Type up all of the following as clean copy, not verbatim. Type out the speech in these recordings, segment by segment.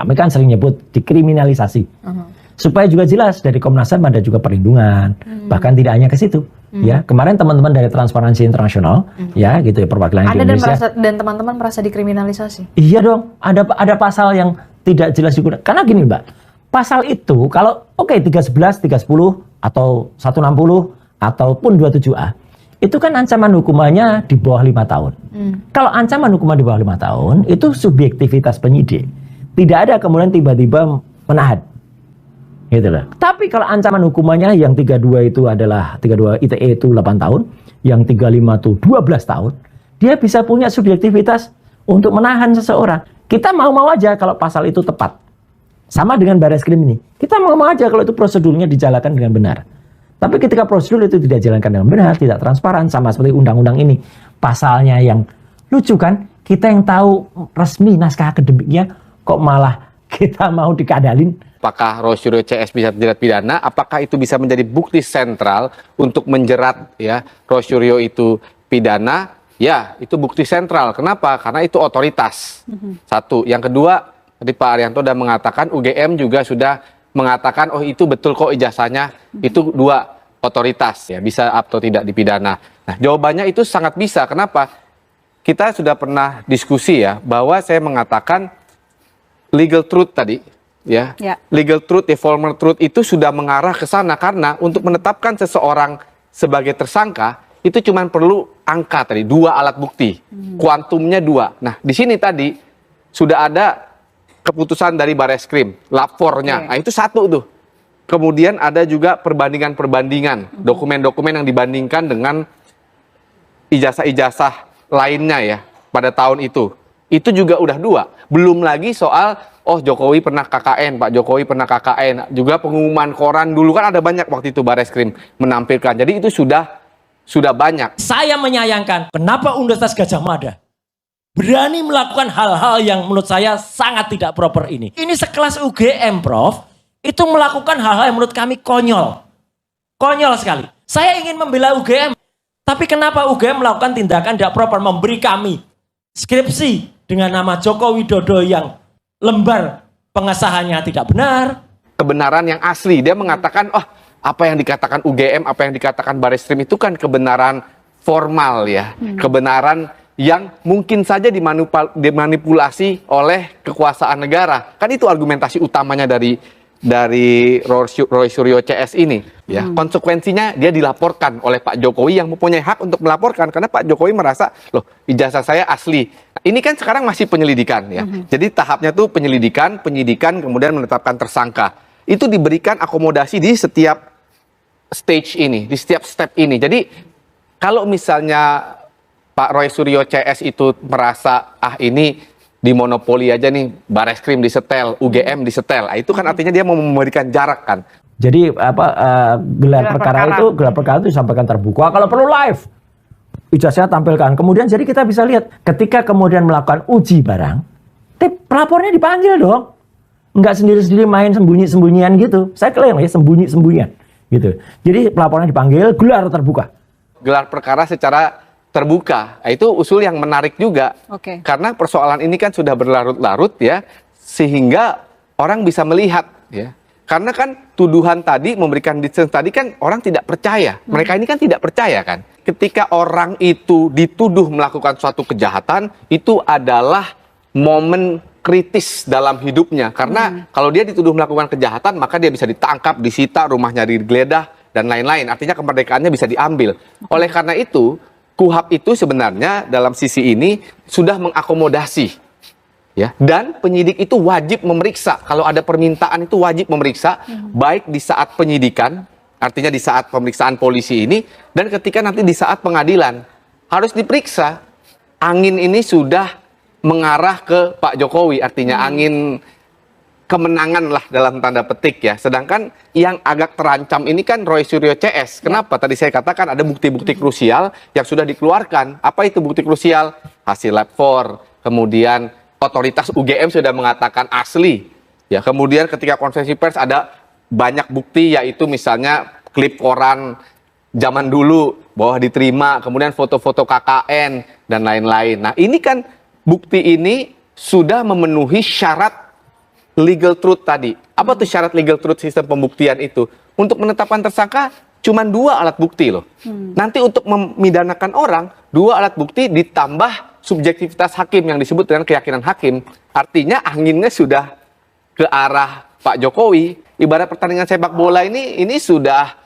kami kan sering nyebut dikriminalisasi. Supaya juga jelas dari Komnas HAM ada juga perlindungan, bahkan tidak hanya ke situ. Ya, kemarin teman-teman dari Transparansi Internasional, ya gitu ya, perwakilan di Indonesia. Dan teman-teman merasa dikriminalisasi. Iya dong, ada pasal yang tidak jelas digunakan. Karena gini Mbak, pasal itu kalau 311, 310 atau 160 ataupun 27A itu kan ancaman hukumannya di bawah 5 tahun. Kalau ancaman hukuman di bawah 5 tahun itu subjektivitas penyidik. Tidak ada kemudian tiba-tiba menahan. Gitu loh. Tapi kalau ancaman hukumannya yang 32 itu adalah 32 ITE itu 8 tahun, yang 35 itu 12 tahun, dia bisa punya subjektivitas untuk menahan seseorang. Kita mau-mau aja kalau pasal itu tepat. Sama dengan Bareskrim ini. Kita mau-mau aja kalau itu prosedurnya dijalankan dengan benar. Tapi ketika prosedur itu tidak dijalankan dengan benar, tidak transparan, sama seperti undang-undang ini, pasalnya yang lucu kan, kita yang tahu resmi naskah akademiknya, kok malah kita mau dikadalin. Apakah Roy Suryo CS bisa dijerat pidana? Apakah itu bisa menjadi bukti sentral untuk menjerat ya Roy Suryo itu pidana? Ya, itu bukti sentral. Kenapa? Karena itu otoritas. Satu. Yang kedua, tadi Pak Arianto sudah mengatakan, UGM juga sudah mengatakan, oh itu betul kok ijazahnya. Itu dua, otoritas ya, bisa atau tidak dipidana. Nah, jawabannya itu sangat bisa. Kenapa? Kita sudah pernah diskusi ya, bahwa saya mengatakan legal truth tadi. Ya, legal truth, formal truth itu sudah mengarah ke sana karena untuk menetapkan seseorang sebagai tersangka itu cuma perlu angka tadi, 2 alat bukti, kuantumnya 2. Nah, di sini tadi sudah ada keputusan dari Bareskrim, lapornya, nah itu 1 tuh. Kemudian ada juga perbandingan-perbandingan, dokumen-dokumen yang dibandingkan dengan ijazah-ijazah lainnya ya pada tahun itu. Itu juga udah 2. Belum lagi soal Jokowi pernah KKN, Pak Jokowi pernah KKN. Juga pengumuman koran dulu kan ada banyak waktu itu Bareskrim menampilkan. Jadi itu sudah banyak. Saya menyayangkan kenapa Universitas Gadjah Mada berani melakukan hal-hal yang menurut saya sangat tidak proper ini. Ini sekelas UGM, Prof. Itu melakukan hal-hal yang menurut kami konyol. Konyol sekali. Saya ingin membela UGM. Tapi kenapa UGM melakukan tindakan tidak proper, memberi kami skripsi dengan nama Joko Widodo yang lembar pengesahannya tidak benar. Kebenaran yang asli. Dia mengatakan, apa yang dikatakan UGM, apa yang dikatakan Bareskrim itu kan kebenaran formal ya. Kebenaran yang mungkin saja dimanipulasi oleh kekuasaan negara. Kan itu argumentasi utamanya dari Roy Suryo CS ini. Ya. Konsekuensinya dia dilaporkan oleh Pak Jokowi yang mempunyai hak untuk melaporkan. Karena Pak Jokowi merasa, loh ijazah saya asli. Ini kan sekarang masih penyelidikan ya. Jadi tahapnya tuh penyelidikan, penyidikan, kemudian menetapkan tersangka. Itu diberikan akomodasi di setiap stage ini, di setiap step ini. Jadi kalau misalnya Pak Roy Suryo CS itu merasa ini dimonopoli aja nih, Bareskrim disetel, UGM disetel. Itu kan artinya dia mau memberikan jarak kan. Jadi gelar perkara itu disampaikan terbuka, kalau perlu live. Ijazahnya tampilkan. Kemudian jadi kita bisa lihat ketika kemudian melakukan uji barang, pelapornya dipanggil dong. Enggak sendiri-sendiri main sembunyi-sembunyian gitu. Saya klaim ya sembunyi-sembunyian gitu. Jadi pelapornya dipanggil, gelar terbuka. Gelar perkara secara terbuka. Itu usul yang menarik juga. Karena persoalan ini kan sudah berlarut-larut ya, sehingga orang bisa melihat ya. Karena kan tuduhan tadi, memberikan distance tadi kan orang tidak percaya. Mereka ini kan tidak percaya kan. Ketika orang itu dituduh melakukan suatu kejahatan, itu adalah momen kritis dalam hidupnya. Karena kalau dia dituduh melakukan kejahatan, maka dia bisa ditangkap, disita, rumahnya digeledah, dan lain-lain. Artinya kemerdekaannya bisa diambil. Oleh karena itu, KUHAP itu sebenarnya dalam sisi ini sudah mengakomodasi. Ya, dan penyidik itu wajib memeriksa. Kalau ada permintaan itu wajib memeriksa, baik di saat penyidikan, artinya di saat pemeriksaan polisi ini, dan ketika nanti di saat pengadilan harus diperiksa. Angin ini sudah mengarah ke Pak Jokowi, artinya angin kemenangan lah dalam tanda petik ya. Sedangkan yang agak terancam ini kan Roy Suryo CS. Kenapa? Tadi saya katakan ada bukti-bukti krusial yang sudah dikeluarkan. Apa itu bukti krusial? Hasil lab 4, kemudian otoritas UGM sudah mengatakan asli. Ya, kemudian ketika konferensi pers ada banyak bukti, yaitu misalnya klip koran zaman dulu bahwa diterima, kemudian foto-foto KKN dan lain-lain. Nah, ini kan bukti ini sudah memenuhi syarat legal truth tadi. Apa tuh syarat legal truth sistem pembuktian itu? Untuk menetapkan tersangka cuma 2 alat bukti loh. Nanti untuk memidanakan orang 2 alat bukti ditambah subjektivitas hakim yang disebut dengan keyakinan hakim. Artinya anginnya sudah ke arah Pak Jokowi. Ibarat pertandingan sepak bola ini sudah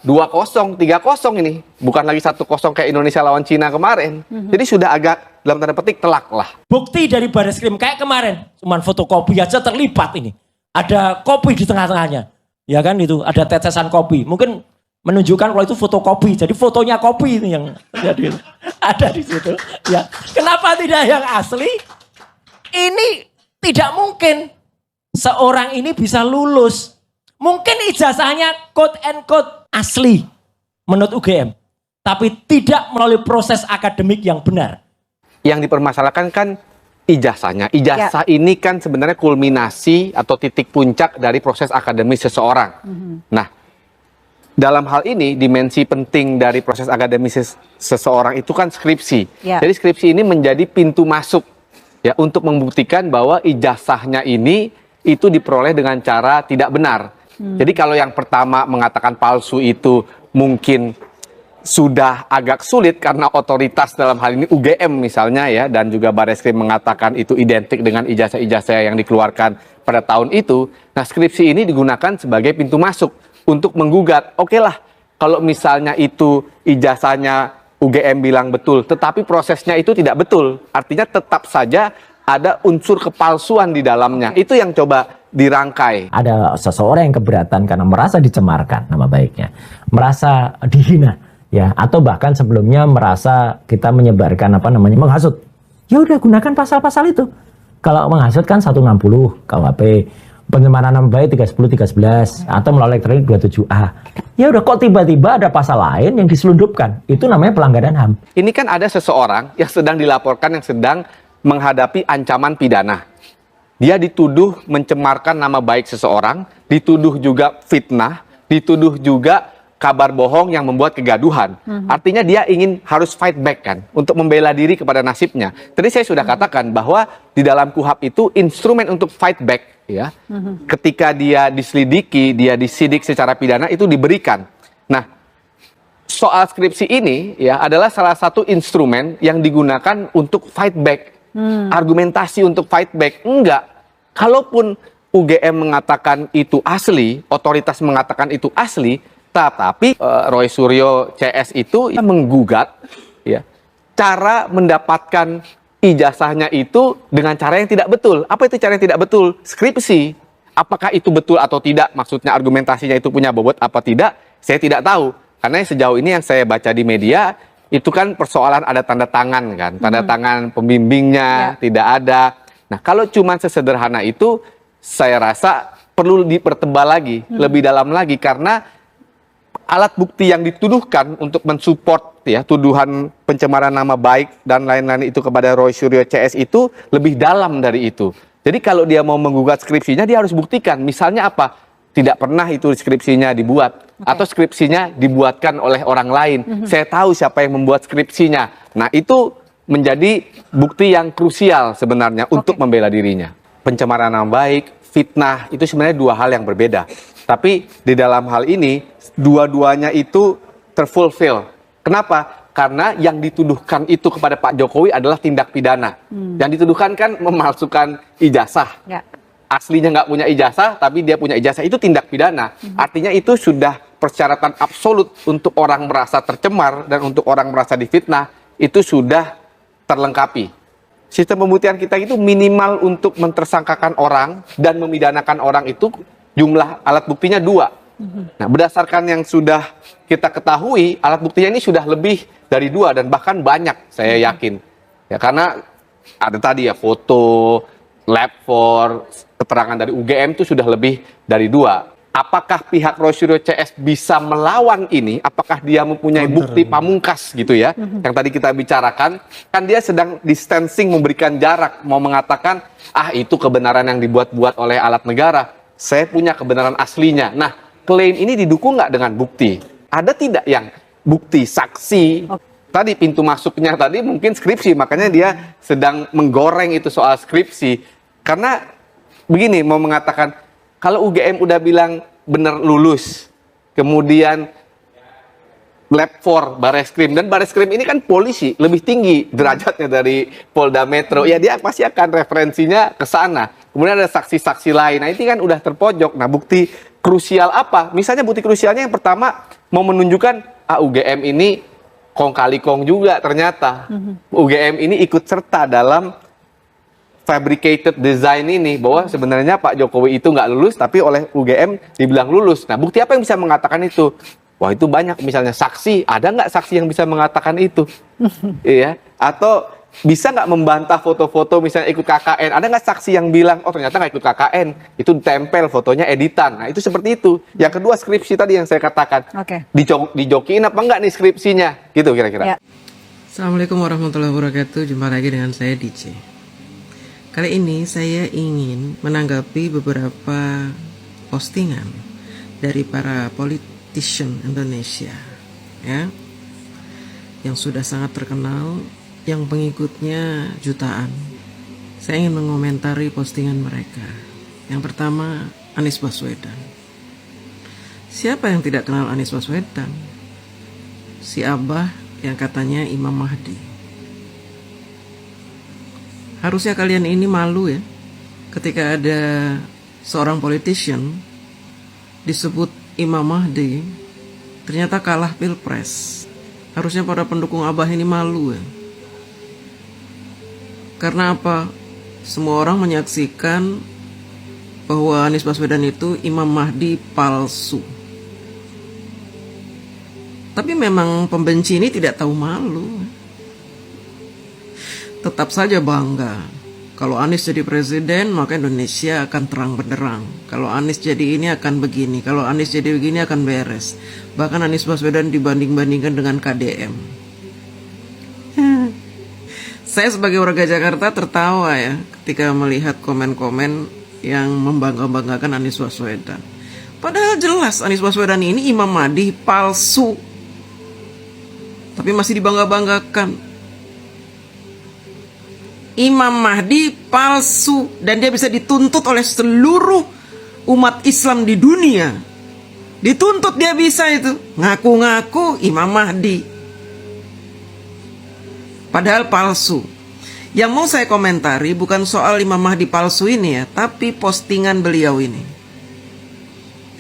2-0, 3-0 ini. Bukan lagi 1-0 kayak Indonesia lawan Cina kemarin. Jadi sudah agak dalam tanda petik telak lah. Bukti dari Barreskrim kayak kemarin, cuman fotokopi aja terlibat ini. Ada kopi di tengah-tengahnya. Ya kan itu, ada tetesan kopi. Mungkin menunjukkan kalau itu fotokopi. Jadi fotonya kopi itu yang jadi ada di situ. Ya. Kenapa tidak yang asli? Ini tidak mungkin seorang ini bisa lulus. Mungkin ijazahnya quote and quote asli menurut UGM. Tapi tidak melalui proses akademik yang benar. Yang dipermasalahkan kan ijazahnya. Ijazah ini kan sebenarnya kulminasi atau titik puncak dari proses akademis seseorang. Nah, dalam hal ini dimensi penting dari proses akademis seseorang itu kan skripsi. Jadi skripsi ini menjadi pintu masuk ya untuk membuktikan bahwa ijazahnya ini itu diperoleh dengan cara tidak benar. Jadi kalau yang pertama mengatakan palsu itu mungkin sudah agak sulit karena otoritas dalam hal ini UGM misalnya ya, dan juga Barreskrim mengatakan itu identik dengan ijazah-ijazah yang dikeluarkan pada tahun itu. Nah, skripsi ini digunakan sebagai pintu masuk untuk menggugat. Oke lah, kalau misalnya itu ijazahnya UGM bilang betul, tetapi prosesnya itu tidak betul. Artinya tetap saja ada unsur kepalsuan di dalamnya. Itu yang coba dirangkai. Ada seseorang yang keberatan karena merasa dicemarkan nama baiknya, merasa dihina, ya, atau bahkan sebelumnya merasa kita menyebarkan menghasut. Ya udah, gunakan pasal-pasal itu. Kalau menghasut kan 160 KUHP, pencemaran nama baik 310 13 atau melalui elektronik 27A. Ya udah, kok tiba-tiba ada pasal lain yang diselundupkan. Itu namanya pelanggaran HAM. Ini kan ada seseorang yang sedang dilaporkan, yang sedang menghadapi ancaman pidana. Dia dituduh mencemarkan nama baik seseorang, dituduh juga fitnah, dituduh juga kabar bohong yang membuat kegaduhan. Artinya dia ingin harus fight back kan, untuk membela diri kepada nasibnya. Tadi saya sudah katakan bahwa di dalam KUHP itu instrumen untuk fight back ya. Ketika dia diselidiki, dia disidik secara pidana itu diberikan. Nah, soal skripsi ini ya adalah salah satu instrumen yang digunakan untuk fight back. Argumentasi untuk fight back. Enggak. Kalaupun UGM mengatakan itu asli, otoritas mengatakan itu asli, tapi Roy Suryo CS itu menggugat ya, cara mendapatkan ijazahnya itu dengan cara yang tidak betul. Apa itu cara yang tidak betul? Skripsi. Apakah itu betul atau tidak? Maksudnya argumentasinya itu punya bobot apa tidak? Saya tidak tahu. Karena sejauh ini yang saya baca di media, itu kan persoalan ada tanda tangan kan. Tanda tangan pembimbingnya tidak ada. Nah, kalau cuma sesederhana itu, saya rasa perlu dipertebal lagi, lebih dalam lagi. Karena alat bukti yang dituduhkan untuk mensupport ya tuduhan pencemaran nama baik dan lain-lain itu kepada Roy Suryo CS itu lebih dalam dari itu. Jadi kalau dia mau menggugat skripsinya, dia harus buktikan. Misalnya apa? Tidak pernah itu skripsinya dibuat. Atau skripsinya dibuatkan oleh orang lain. Saya tahu siapa yang membuat skripsinya. Nah, itu menjadi bukti yang krusial sebenarnya untuk membela dirinya. Pencemaran nama baik, fitnah, itu sebenarnya 2 hal yang berbeda. Tapi di dalam hal ini, dua-duanya itu terfulfill. Kenapa? Karena yang dituduhkan itu kepada Pak Jokowi adalah tindak pidana. Yang dituduhkan kan memalsukan ijazah. Aslinya nggak punya ijazah, tapi dia punya ijazah, itu tindak pidana. Artinya itu sudah persyaratan absolut untuk orang merasa tercemar dan untuk orang merasa difitnah, itu sudah terlengkapi. Sistem pembuktian kita itu minimal untuk mentersangkakan orang dan memidanakan orang itu jumlah alat buktinya 2. Nah, berdasarkan yang sudah kita ketahui, alat buktinya ini sudah lebih dari 2 dan bahkan banyak, saya yakin. Ya, karena ada tadi ya foto, lab for, keterangan dari UGM itu sudah lebih dari 2. Apakah pihak Roy Suryo CS bisa melawan ini? Apakah dia mempunyai bukti pamungkas gitu ya? Yang tadi kita bicarakan, kan dia sedang distancing, memberikan jarak, mau mengatakan, itu kebenaran yang dibuat-buat oleh alat negara. Saya punya kebenaran aslinya. Nah, klaim ini didukung nggak dengan bukti? Ada tidak yang bukti saksi? Tadi pintu masuknya tadi mungkin skripsi, makanya dia sedang menggoreng itu soal skripsi. Karena begini mau mengatakan, kalau UGM udah bilang benar lulus, kemudian lab 4 Bareskrim, dan Bareskrim ini kan polisi, lebih tinggi derajatnya dari Polda Metro, ya dia pasti akan referensinya ke sana. Kemudian ada saksi-saksi lain, nah ini kan udah terpojok. Nah bukti krusial apa? Misalnya bukti krusialnya yang pertama mau menunjukkan UGM ini kong kali kong juga ternyata. UGM ini ikut serta dalam fabricated design ini, bahwa sebenarnya Pak Jokowi itu nggak lulus, tapi oleh UGM dibilang lulus. Nah bukti apa yang bisa mengatakan itu? Wah itu banyak, misalnya saksi, ada nggak saksi yang bisa mengatakan itu? Iya. Atau bisa nggak membantah foto-foto misalnya ikut KKN? Ada nggak saksi yang bilang, oh ternyata nggak ikut KKN, itu ditempel fotonya editan? Nah itu seperti itu. Yang kedua skripsi tadi yang saya katakan, dijokiin apa enggak nih skripsinya? Gitu kira-kira. Ya. Assalamualaikum warahmatullahi wabarakatuh, jumpa lagi dengan saya DJ. Kali ini saya ingin menanggapi beberapa postingan dari para politisi Indonesia ya, yang sudah sangat terkenal, yang pengikutnya jutaan. Saya ingin mengomentari postingan mereka. Yang pertama, Anies Baswedan. Siapa yang tidak kenal Anies Baswedan? Si Abah yang katanya Imam Mahdi. Harusnya kalian ini malu ya, ketika ada seorang politician disebut Imam Mahdi, ternyata kalah pilpres. Harusnya para pendukung Abah ini malu ya. Karena apa? Semua orang menyaksikan bahwa Anies Baswedan itu Imam Mahdi palsu. Tapi memang pembenci ini tidak tahu malu. Tetap saja bangga. Kalau Anies jadi presiden, maka Indonesia akan terang benderang. Kalau Anies jadi ini akan begini. Kalau Anies jadi begini akan beres. Bahkan Anies Baswedan dibanding-bandingkan dengan KDM. Saya sebagai warga Jakarta tertawa ya ketika melihat komen-komen yang membangga-banggakan Anies Baswedan. Padahal jelas Anies Baswedan ini Imam Mahdi palsu. Tapi masih dibangga-banggakan. Imam Mahdi palsu, dan dia bisa dituntut oleh seluruh umat Islam di dunia. Dituntut dia bisa itu, ngaku-ngaku Imam Mahdi, padahal palsu. Yang mau saya komentari bukan soal Imam Mahdi palsu ini ya, tapi postingan beliau ini.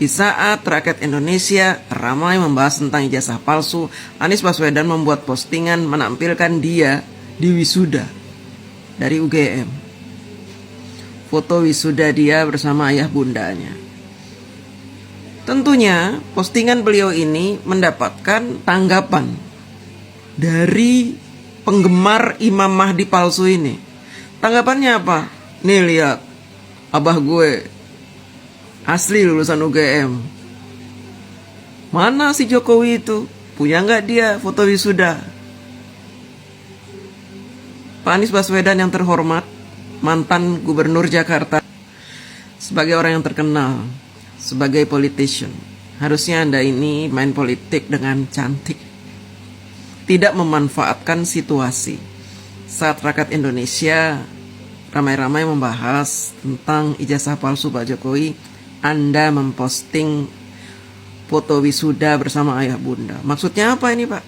Di saat rakyat Indonesia ramai membahas tentang ijazah palsu, Anies Baswedan membuat postingan menampilkan dia di wisuda dari UGM. Foto wisuda dia bersama ayah bundanya. Tentunya postingan beliau ini mendapatkan tanggapan dari penggemar Imam Mahdi palsu ini. Tanggapannya apa? Nih lihat, abah gue asli lulusan UGM. Mana si Jokowi itu? Punya nggak dia foto wisuda? Pak Anies Baswedan yang terhormat, mantan gubernur Jakarta, sebagai orang yang terkenal, sebagai politician, harusnya Anda ini main politik dengan cantik. Tidak memanfaatkan situasi saat rakyat Indonesia ramai-ramai membahas tentang ijazah palsu Pak Jokowi, Anda memposting foto wisuda bersama ayah bunda. Maksudnya apa ini Pak?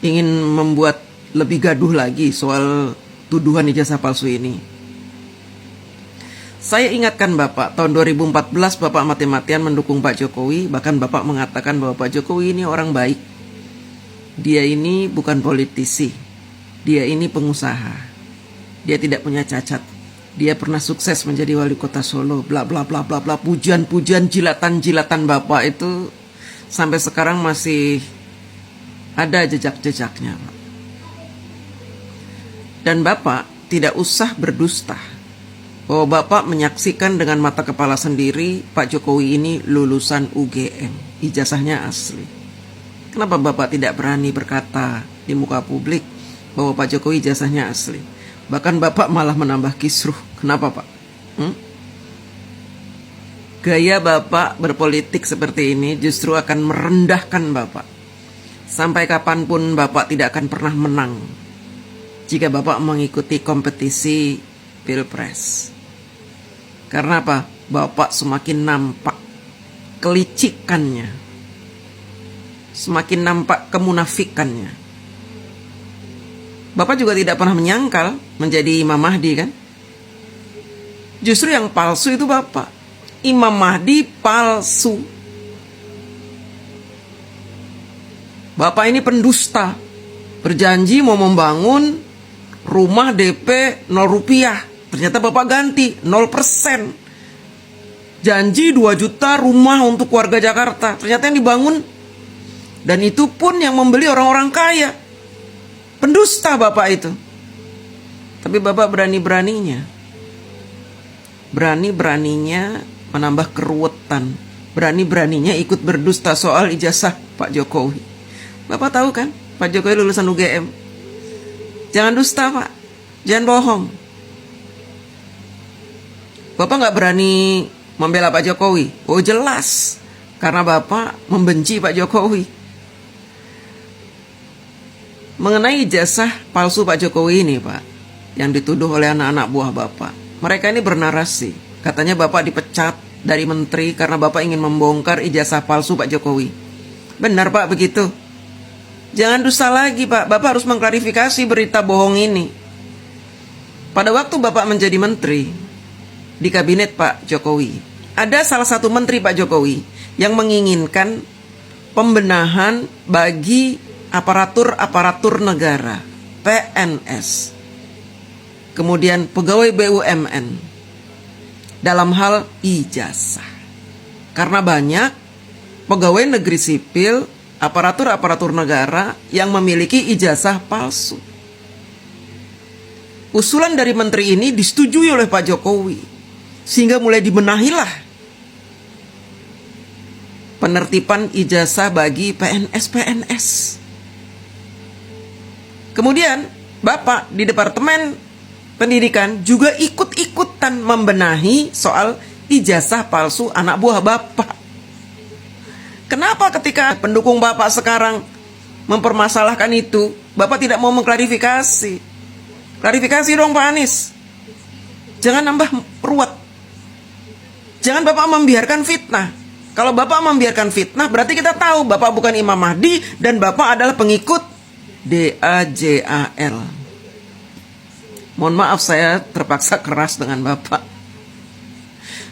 Ingin membuat lebih gaduh lagi soal tuduhan ijazah palsu ini. Saya ingatkan Bapak, tahun 2014 Bapak mati-matian mendukung Pak Jokowi. Bahkan Bapak mengatakan bahwa Pak Jokowi ini orang baik. Dia ini bukan politisi. Dia ini pengusaha. Dia tidak punya cacat. Dia pernah sukses menjadi wali kota Solo. Bla bla bla bla bla. Pujian-pujian, jilatan-jilatan Bapak itu sampai sekarang masih ada jejak-jejaknya Pak. Dan Bapak tidak usah berdusta bahwa Bapak menyaksikan dengan mata kepala sendiri Pak Jokowi ini lulusan UGM, ijazahnya asli. Kenapa Bapak tidak berani berkata di muka publik bahwa Pak Jokowi ijazahnya asli? Bahkan Bapak malah menambah kisruh. Kenapa Pak? Gaya Bapak berpolitik seperti ini justru akan merendahkan Bapak. Sampai kapanpun Bapak tidak akan pernah menang jika Bapak mengikuti kompetisi Pilpres. Karena apa? Bapak semakin nampak kelicikannya, semakin nampak kemunafikannya. Bapak juga tidak pernah menyangkal menjadi Imam Mahdi kan? Justru yang palsu itu Bapak. Imam Mahdi palsu. Bapak ini pendusta. Berjanji mau membangun rumah DP 0 rupiah. Ternyata Bapak ganti 0%. Janji 2 juta rumah untuk warga Jakarta. Ternyata yang dibangun, dan itu pun yang membeli orang-orang kaya. Pendusta Bapak itu. Tapi Bapak berani-beraninya menambah keruwetan. Berani-beraninya ikut berdusta soal ijazah Pak Jokowi. Bapak tahu kan, Pak Jokowi lulusan UGM. Jangan dusta Pak, jangan bohong. Bapak nggak berani membela Pak Jokowi. Oh jelas, karena Bapak membenci Pak Jokowi. Mengenai ijazah palsu Pak Jokowi ini Pak, yang dituduh oleh anak-anak buah Bapak, mereka ini bernarasi, katanya Bapak dipecat dari menteri karena Bapak ingin membongkar ijazah palsu Pak Jokowi. Benar Pak begitu? Jangan dusta lagi Pak, Bapak harus mengklarifikasi berita bohong ini. Pada waktu Bapak menjadi menteri di kabinet Pak Jokowi, ada salah satu menteri Pak Jokowi yang menginginkan pembenahan bagi aparatur negara, PNS, kemudian pegawai BUMN dalam hal ijazah. Karena banyak pegawai negeri sipil, aparatur negara yang memiliki ijazah palsu. Usulan dari menteri ini disetujui oleh Pak Jokowi, sehingga mulai dibenahilah penertiban ijazah bagi PNS. Kemudian Bapak di Departemen Pendidikan juga ikut-ikutan membenahi soal ijazah palsu anak buah Bapak. Kenapa ketika pendukung Bapak sekarang mempermasalahkan itu, Bapak tidak mau mengklarifikasi? Klarifikasi dong Pak Anies. Jangan nambah ruwet. Jangan Bapak membiarkan fitnah. Kalau Bapak membiarkan fitnah, berarti kita tahu Bapak bukan Imam Mahdi dan Bapak adalah pengikut DAJAL. Mohon maaf saya terpaksa keras dengan Bapak.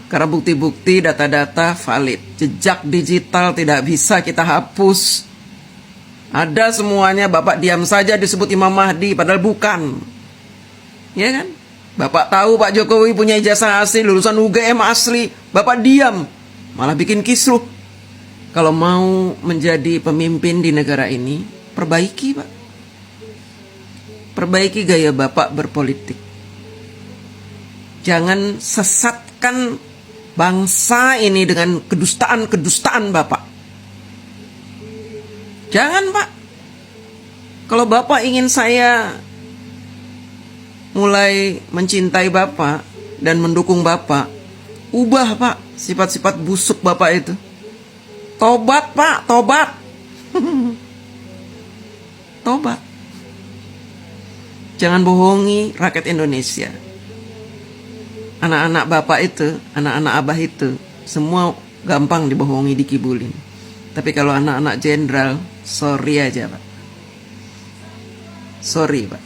Karena bukti-bukti, data-data valid. Jejak digital tidak bisa kita hapus. Ada semuanya, Bapak diam saja disebut Imam Mahdi, padahal bukan. Ya kan? Bapak tahu Pak Jokowi punya ijazah asli, lulusan UGM asli. Bapak diam, malah bikin kisruh. Kalau mau menjadi pemimpin di negara ini, perbaiki Pak. Perbaiki gaya Bapak berpolitik. Jangan sesatkan bangsa ini dengan kedustaan-kedustaan Bapak. Jangan Pak. Kalau Bapak ingin saya mulai mencintai Bapak dan mendukung Bapak, ubah Pak sifat-sifat busuk Bapak itu. Tobat Pak, tobat. Tobat. Jangan bohongi rakyat Indonesia. Anak-anak Bapak itu, anak-anak Abah itu, semua gampang dibohongi, dikibulin. Tapi kalau anak-anak jenderal, sorry aja Pak. Sorry Pak.